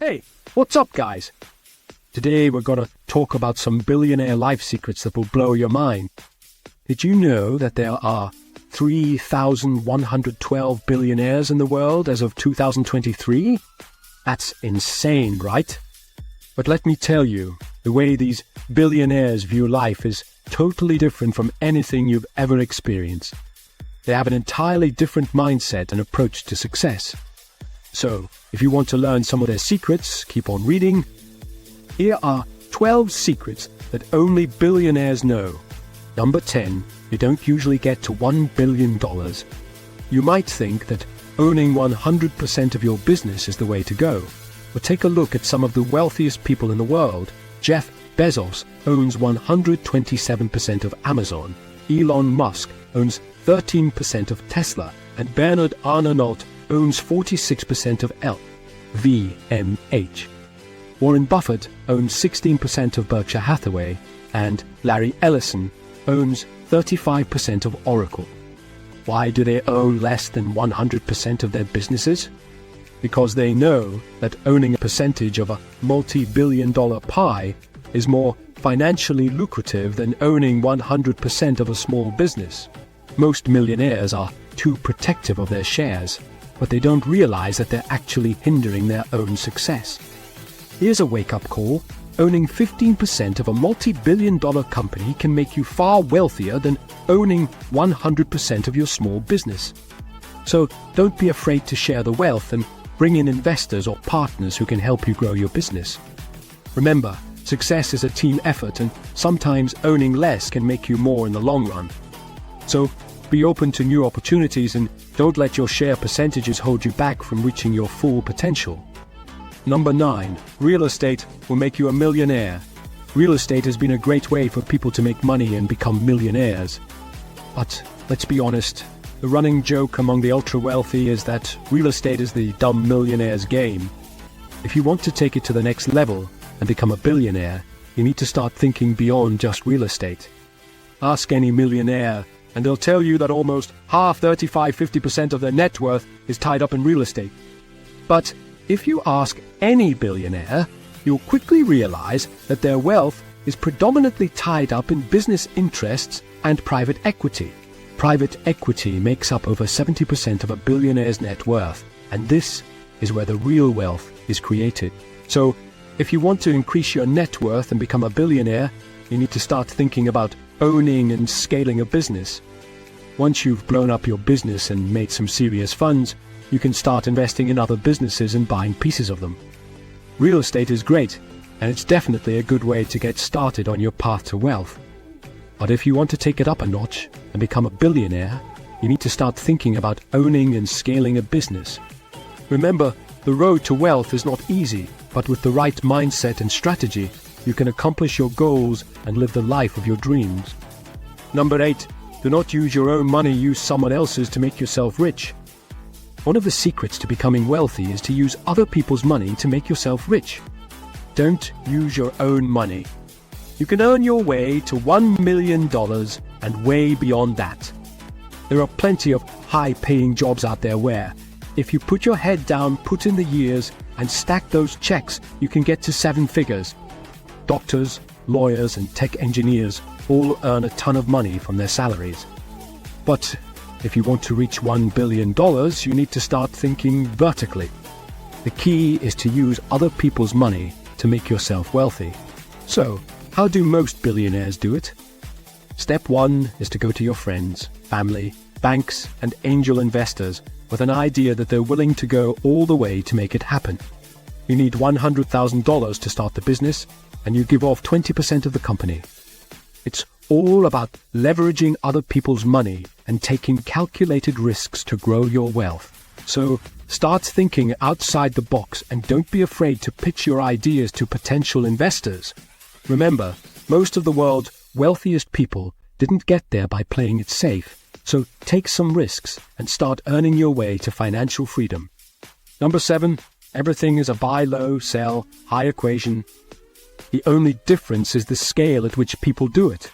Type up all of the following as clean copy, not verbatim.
Hey, what's up, guys? Today we're going to talk about some billionaire life secrets that will blow your mind. Did you know that there are 3,112 billionaires in the world as of 2023? That's insane, right? But let me tell you, the way these billionaires view life is totally different from anything you've ever experienced. They have an entirely different mindset and approach to success. So, if you want to learn some of their secrets, keep on reading. Here are 12 secrets that only billionaires know. Number 10, you don't usually get to $1 billion. You might think that owning 100% of your business is the way to go. But take a look at some of the wealthiest people in the world. Jeff Bezos owns 127% of Amazon. Elon Musk owns 13% of Tesla. And Bernard Arnault owns 46% of LVMH. Warren Buffett owns 16% of Berkshire Hathaway, and Larry Ellison owns 35% of Oracle. Why do they own less than 100% of their businesses? Because they know that owning a percentage of a multi-billion-dollar pie is more financially lucrative than owning 100% of a small business. Most millionaires are too protective of their shares, but they don't realize that they're actually hindering their own success. Here's a wake-up call. Owning 15% of a multi-billion-dollar company can make you far wealthier than owning 100% of your small business. So don't be afraid to share the wealth and bring in investors or partners who can help you grow your business. Remember, success is a team effort, and sometimes owning less can make you more in the long run. So be open to new opportunities and don't let your share percentages hold you back from reaching your full potential. Number 9. Real estate will make you a millionaire. Real estate has been a great way for people to make money and become millionaires. But let's be honest, the running joke among the ultra-wealthy is that real estate is the dumb millionaire's game. If you want to take it to the next level and become a billionaire, you need to start thinking beyond just real estate. Ask any millionaire, and they'll tell you that almost half, 35–50% of their net worth is tied up in real estate. But if you ask any billionaire, you'll quickly realize that their wealth is predominantly tied up in business interests and private equity. Private equity makes up over 70% of a billionaire's net worth, and this is where the real wealth is created. So, if you want to increase your net worth and become a billionaire, you need to start thinking about owning and scaling a business. Once you've blown up your business and made some serious funds, you can start investing in other businesses and buying pieces of them. Real estate is great, and it's definitely a good way to get started on your path to wealth. But if you want to take it up a notch and become a billionaire, you need to start thinking about owning and scaling a business. Remember, the road to wealth is not easy, but with the right mindset and strategy, you can accomplish your goals and live the life of your dreams. Number 8. Do not use your own money, use someone else's to make yourself rich. One of the secrets to becoming wealthy is to use other people's money to make yourself rich. Don't use your own money. You can earn your way to $1 million and way beyond that. There are plenty of high-paying jobs out there where, if you put your head down, put in the years, and stack those checks, you can get to 7 figures. Doctors, lawyers, and tech engineers all earn a ton of money from their salaries. But if you want to reach $1 billion, you need to start thinking vertically. The key is to use other people's money to make yourself wealthy. So, how do most billionaires do it? Step 1 is to go to your friends, family, banks, and angel investors with an idea that they're willing to go all the way to make it happen. You need $100,000 to start the business, and you give off 20% of the company. It's all about leveraging other people's money and taking calculated risks to grow your wealth. So start thinking outside the box and don't be afraid to pitch your ideas to potential investors. Remember, most of the world's wealthiest people didn't get there by playing it safe. So take some risks and start earning your way to financial freedom. Number 7, everything is a buy low, sell high equation. The only difference is the scale at which people do it.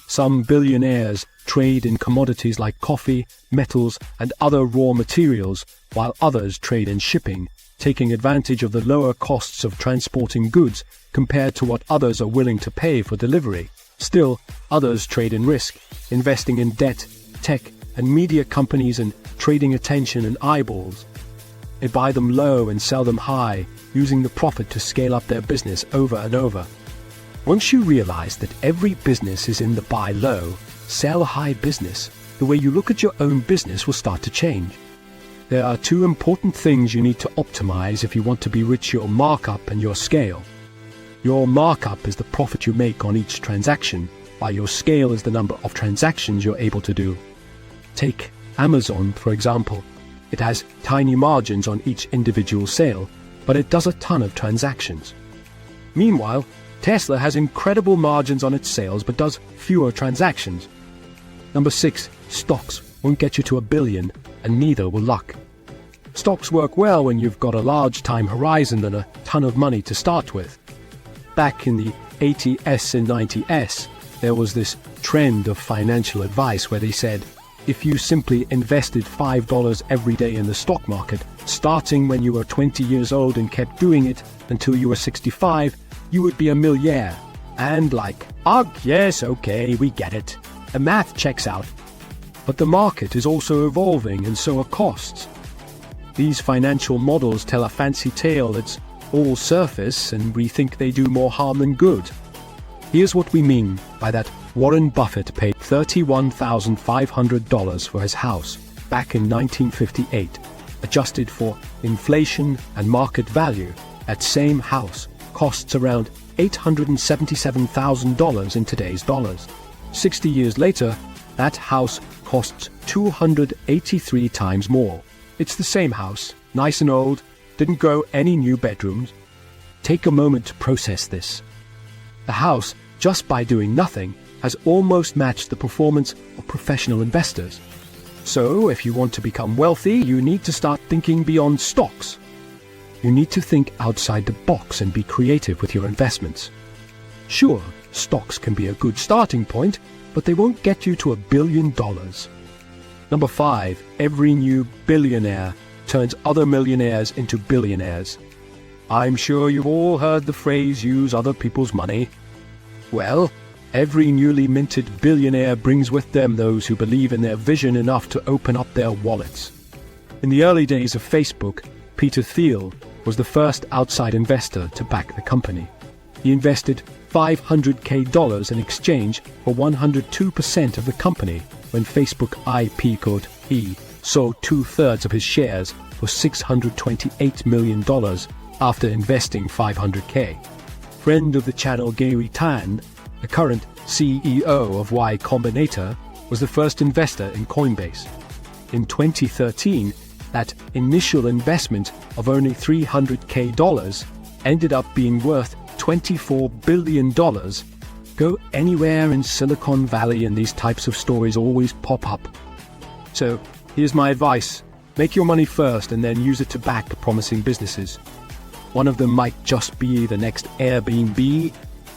Some billionaires trade in commodities like coffee, metals, and other raw materials, while others trade in shipping, taking advantage of the lower costs of transporting goods compared to what others are willing to pay for delivery. Still, others trade in risk, investing in debt, tech, and media companies and trading attention and eyeballs. They buy them low and sell them high, using the profit to scale up their business over and over. Once you realize that every business is in the buy low, sell high business, the way you look at your own business will start to change. There are two important things you need to optimize if you want to be rich: your markup and your scale. Your markup is the profit you make on each transaction, while your scale is the number of transactions you're able to do. Take Amazon, for example. It has tiny margins on each individual sale, but it does a ton of transactions. Meanwhile, Tesla has incredible margins on its sales but does fewer transactions. Number 6, stocks won't get you to $1 billion, and neither will luck. Stocks work well when you've got a large time horizon and a ton of money to start with. Back in the 80s and 90s, there was this trend of financial advice where they said, if you simply invested $5 every day in the stock market, starting when you were 20 years old and kept doing it until you were 65, you would be a millionaire. And yes, okay, we get it. The math checks out. But the market is also evolving, and so are costs. These financial models tell a fancy tale that's all surface, and we think they do more harm than good. Here's what we mean by that. Warren Buffett paid $31,500 for his house back in 1958. Adjusted for inflation and market value, that same house costs around $877,000 in today's dollars. 60 years later, that house costs 283 times more. It's the same house, nice and old, didn't grow any new bedrooms. Take a moment to process this. The house, just by doing nothing, has almost matched the performance of professional investors. So, if you want to become wealthy, you need to start thinking beyond stocks. You need to think outside the box and be creative with your investments. Sure, stocks can be a good starting point, but they won't get you to $1 billion. Number 5, every new billionaire turns other millionaires into billionaires. I'm sure you've all heard the phrase, use other people's money. Well, every newly minted billionaire brings with them those who believe in their vision enough to open up their wallets. In the early days of Facebook, Peter Thiel was the first outside investor to back the company. He invested $500K in exchange for 102% of the company when Facebook IPO'd. He sold 2/3 of his shares for $628 million after investing $500K. Friend of the channel Gary Tan, the current CEO of Y Combinator, was the first investor in Coinbase. In 2013, that initial investment of only $300K ended up being worth $24 billion. Go anywhere in Silicon Valley and these types of stories always pop up. So, here's my advice. Make your money first and then use it to back promising businesses. One of them might just be the next Airbnb,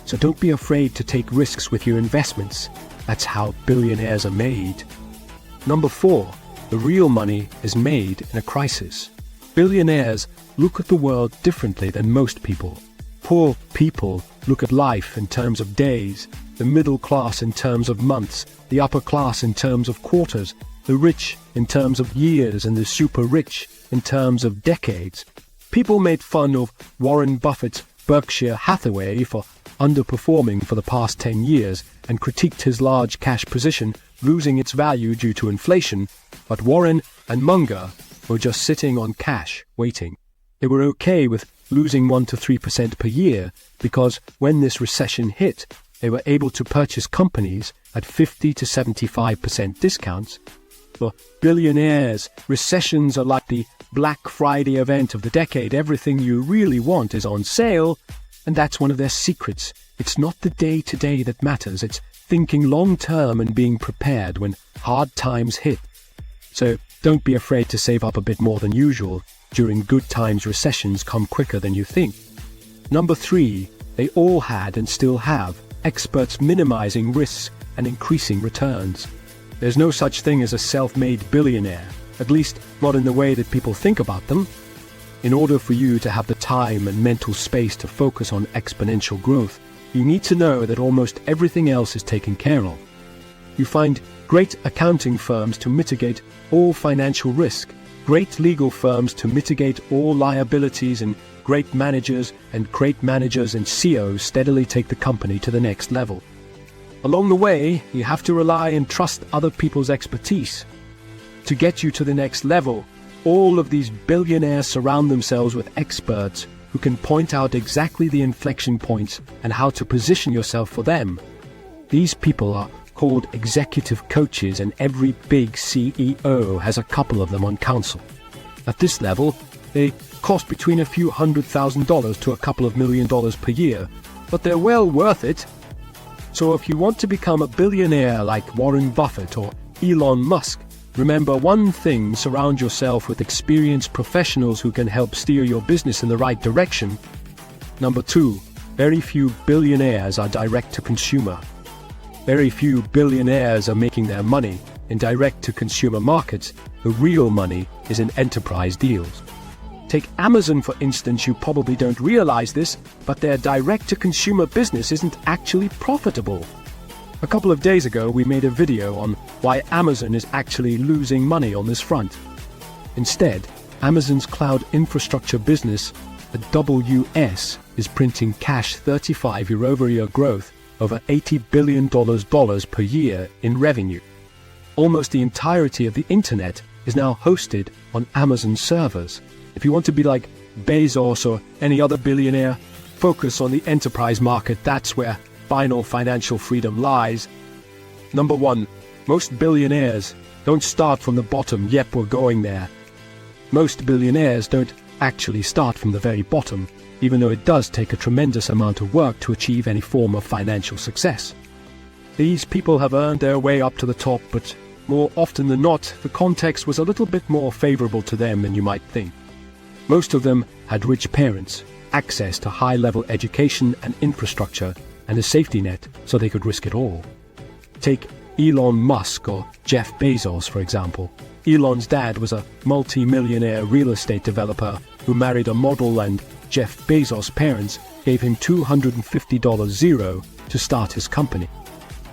so don't be afraid to take risks with your investments. That's how billionaires are made. Number 4, the real money is made in a crisis. Billionaires look at the world differently than most people. Poor people look at life in terms of days, the middle class in terms of months, the upper class in terms of quarters, the rich in terms of years, and the super rich in terms of decades. People made fun of Warren Buffett's Berkshire Hathaway for underperforming for the past 10 years and critiqued his large cash position losing its value due to inflation, but Warren and Munger were just sitting on cash, waiting. They were okay with losing 1 to 3% per year because when this recession hit, they were able to purchase companies at 50 to 75% discounts. For billionaires, recessions are like the Black Friday event of the decade. Everything you really want is on sale, and that's one of their secrets. It's not the day-to-day that matters. It's thinking long-term and being prepared when hard times hit. So don't be afraid to save up a bit more than usual. During good times, recessions come quicker than you think. Number 3, they all had and still have experts minimizing risks and increasing returns. There's no such thing as a self-made billionaire, at least not in the way that people think about them. In order for you to have the time and mental space to focus on exponential growth, you need to know that almost everything else is taken care of. You find great accounting firms to mitigate all financial risk, great legal firms to mitigate all liabilities, and great managers and CEOs steadily take the company to the next level. Along the way, you have to rely and trust other people's expertise. To get you to the next level, all of these billionaires surround themselves with experts who can point out exactly the inflection points and how to position yourself for them. These people are called executive coaches, and every big CEO has a couple of them on council. At this level, they cost between a few $100,000 to a couple of $1 million per year, but they're well worth it. So if you want to become a billionaire like Warren Buffett or Elon Musk, remember one thing: surround yourself with experienced professionals who can help steer your business in the right direction. Number 2, very few billionaires are direct to consumer. Very few billionaires are making their money in direct-to-consumer markets. The real money is in enterprise deals. Take Amazon, for instance. You probably don't realize this, but their direct-to-consumer business isn't actually profitable. A couple of days ago, we made a video on why Amazon is actually losing money on this front. Instead, Amazon's cloud infrastructure business, the WS, is printing cash 35 year-over-year growth, over $80 billion per year in revenue. Almost the entirety of the internet is now hosted on Amazon servers. If you want to be like Bezos or any other billionaire, focus on the enterprise market. That's where final financial freedom lies. Number 1, most billionaires don't start from the bottom. Yep, we're going there. Most billionaires don't actually start from the very bottom, even though it does take a tremendous amount of work to achieve any form of financial success. These people have earned their way up to the top, but more often than not, the context was a little bit more favorable to them than you might think. Most of them had rich parents, access to high-level education and infrastructure, and a safety net so they could risk it all. Take Elon Musk or Jeff Bezos, for example. Elon's dad was a multi-millionaire real estate developer who married a model, and Jeff Bezos' parents gave him $250 to start his company.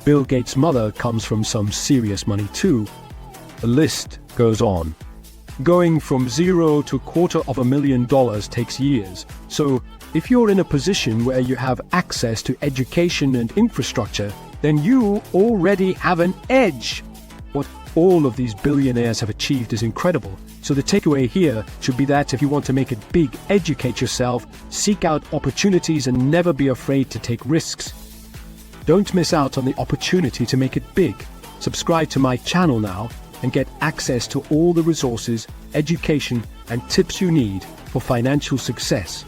Bill Gates' mother comes from some serious money too. The list goes on. Going from zero to $250,000 takes years. So if you're in a position where you have access to education and infrastructure, then you already have an edge. What all of these billionaires have achieved is incredible. So the takeaway here should be that if you want to make it big, educate yourself, seek out opportunities, and never be afraid to take risks. Don't miss out on the opportunity to make it big. Subscribe to my channel now and get access to all the resources, education, and tips you need for financial success.